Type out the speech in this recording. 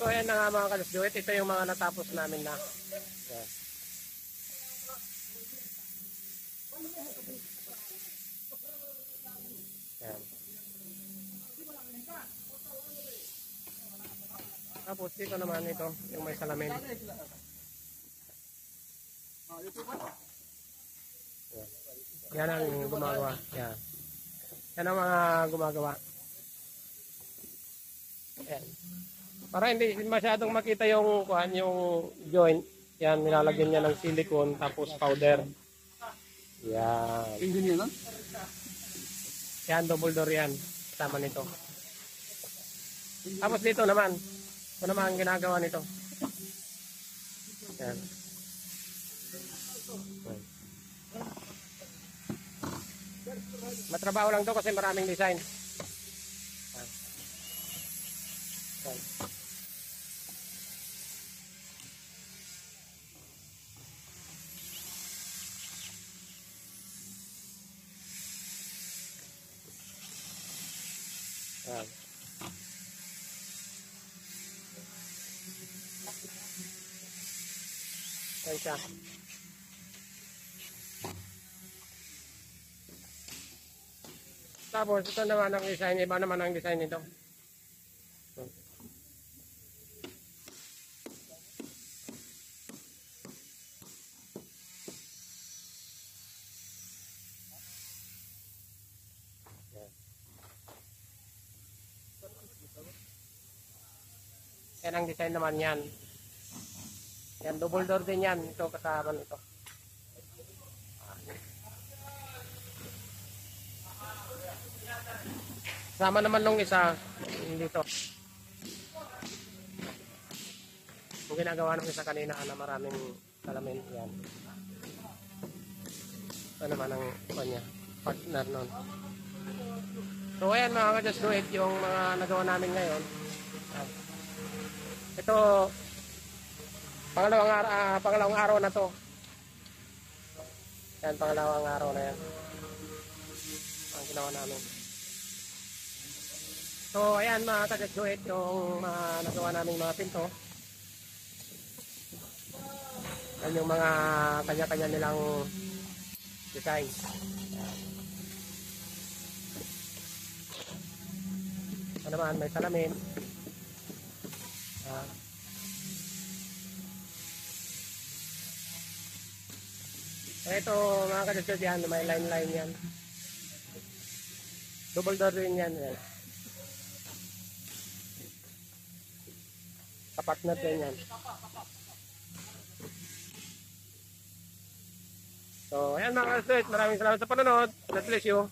So ayan na nga mga kalasduit, ito yung mga natapos namin na. Yan. Yan. Tapos dito naman ito, yung may salamin. Yan ang gumagawa. Yan. Yan ang mga gumagawa. Yan. Para hindi masyadong makita yung joint. Yan, nilalagyan niya ng silicone tapos powder. Yan. Yan, double door yan. Kasama nito. Tapos dito naman. Ito naman ang ginagawa nito. Yan. Matrabaho lang to kasi maraming design. Yan. Yan. Yan. Yan siya. Tapos ito naman ang design, iba naman ang design nito. Yan ang design naman yan. Yan, double door din yan. Ito kasama nito. Sama naman nung isa dito. Yung ginagawa nung isa kanina na maraming salamin. Yan. Ito naman ang kanya, partner nun. So ayan mga ka-just do it yung mga nagawa namin ngayon. Ito pangalawang araw na to. Yan, pangalawang araw na yan. Ang ginawa namin. So ayan mga ka-just do it yung nagawa namin mga pinto. Yan yung mga kanya-kanya nilang design. Ano naman, may salamin. Ito mga ka-just yan, may line yan. Double door rin yan. Kapartner din yan. So ayan mga ka-just, maraming salamat sa panonood. God bless you.